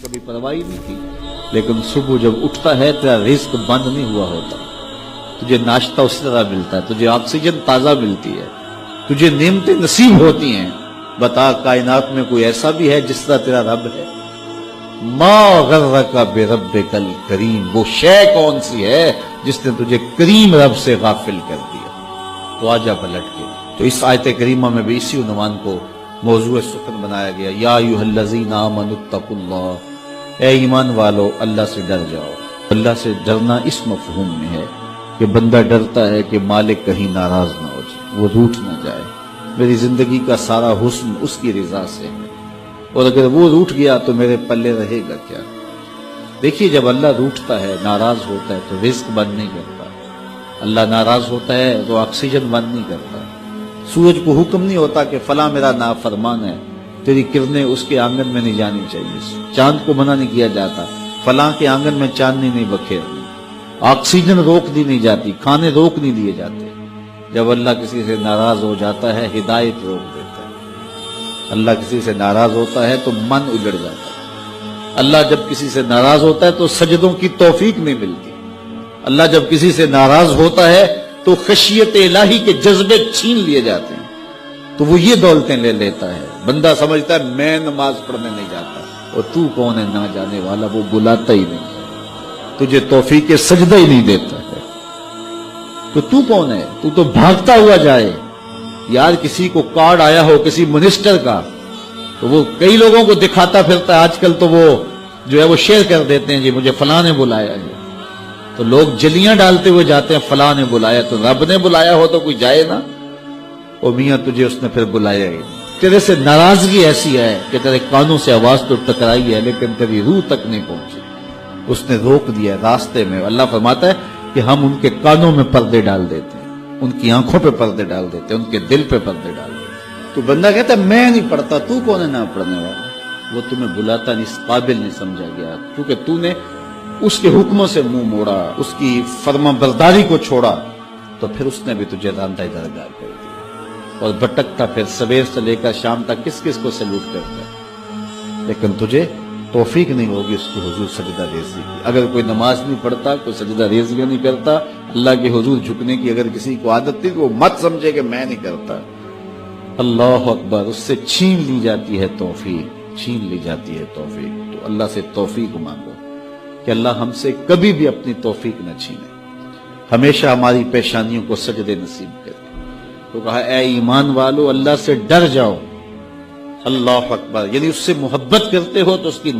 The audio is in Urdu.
کبھی پرواہ نہیں تھی، لیکن صبح جب اٹھتا ہے تیرا رزق بند نہیں ہوا ہوتا، تجھے ناشتہ اس طرح ملتا ہے، تجھے آکسیجن تازہ ملتی ہے، تجھے نعمتیں نصیب ہوتی ہیں۔ بتا کائنات میں کوئی ایسا بھی ہے جس طرح تیرا رب ہے؟ ما غرک بربک الکریم، وہ شے کون سی ہے جس نے تجھے کریم رب سے غافل کر دیا؟ تو آجا پلٹ کے۔ تو اس آیت کریمہ میں بھی اسی عنوان کو موضوع سخن بنایا گیا، یا ایھا الذین آمنوا اتقوا اللہ، اے ایمان والو اللہ سے ڈر جاؤ۔ اللہ سے ڈرنا اس مفہوم میں ہے کہ بندہ ڈرتا ہے کہ مالک کہیں ناراض نہ ہو جائے، وہ روٹھ نہ جائے، میری زندگی کا سارا حسن اس کی رضا سے ہے، اور اگر وہ روٹھ گیا تو میرے پلے رہے گا کیا؟ دیکھیے جب اللہ روٹھتا ہے، ناراض ہوتا ہے تو رزق بند نہیں کرتا، اللہ ناراض ہوتا ہے تو آکسیجن بند نہیں کرتا، سورج کو حکم نہیں ہوتا کہ فلاں میرا نافرمان ہے، تیری کرنیں اس کے آنگن میں نہیں جانی چاہیے، چاند کو منع نہیں کیا جاتا فلاں کے آنگن میں چاندنی نہیں بکھیرنی، آکسیجن روک دی نہیں جاتی، کھانے روک نہیں دیے جاتے۔ جب اللہ کسی سے ناراض ہو جاتا ہے ہدایت روک دیتا ہے، اللہ کسی سے ناراض ہوتا ہے تو من اجڑ جاتا ہے، اللہ جب کسی سے ناراض ہوتا ہے تو سجدوں کی توفیق نہیں ملتی، اللہ جب کسی سے ناراض ہوتا ہے تو خشیت الہی کے جذبے چھین لیے جاتے ہیں، تو وہ یہ دولتیں لے لیتا ہے۔ بندہ سمجھتا ہے میں نماز پڑھنے نہیں جاتا، اور تو کون ہے نہ جانے والا، وہ بلاتا ہی نہیں، تجھے توفیق سجدہ ہی نہیں دیتا ہے، تو کون ہے؟ تو بھاگتا ہوا جائے۔ یار کسی کو کارڈ آیا ہو کسی منسٹر کا تو وہ کئی لوگوں کو دکھاتا پھرتا ہے، آج کل تو وہ جو ہے وہ شیئر کر دیتے ہیں، جی مجھے فلاں نے بلایا ہے، تو لوگ جلیاں ڈالتے ہوئے جاتے ہیں فلاں نے بلایا، تو رب نے بلایا ہو تو کوئی جائے نا؟ او میاں تجھے اس نے پھر بلایا ہی نہیں، تیرے سے ناراضگی ایسی ہے کہ تیرے کانوں سے آواز تو ٹکرائی ہے لیکن تیری روح تک نہیں پہنچی، اس نے روک دیا راستے میں۔ اللہ فرماتا ہے کہ ہم ان کے کانوں میں پردے ڈال دیتے ہیں، ان کی آنکھوں پہ پردے ڈال دیتے ہیں، ان کے دل پہ پردے ڈال دیتے ہیں۔ تو بندہ کہتا ہے میں نہیں پڑھتا، تو کون ہے نہ پڑھنے والا؟ وہ تمہیں بلاتا نہیں، اس قابل نہیں سمجھا گیا، کیونکہ تو نے اس کے حکموں سے منہ موڑا، اس کی فرما برداری کو چھوڑا، تو پھر اس نے بھی تجھے راندہ درگاہ کر دیا، اور بھٹکتا پھر سویر سے لے کر شام تک کس کس کو سلوٹ کرتا ہے، لیکن تجھے توفیق نہیں ہوگی اس کے حضور سجدہ ریزی کی۔ اگر کوئی نماز نہیں پڑھتا، کوئی سجدہ ریزیاں نہیں کرتا، اللہ کے حضور جھکنے کی اگر کسی کو عادت تھی تو وہ مت سمجھے کہ میں نہیں کرتا۔ اللہ اکبر، اس سے چھین لی جاتی ہے توفیق، چھین لی جاتی ہے توفیق۔ تو اللہ سے توفیق مانگو کہ اللہ ہم سے کبھی بھی اپنی توفیق نہ چھینے، ہمیشہ ہماری پیشانیوں کو سجدے نصیب کرے۔ تو کہا اے ایمان والو اللہ سے ڈر جاؤ، اللہ اکبر، یعنی اس سے محبت کرتے ہو تو اس کی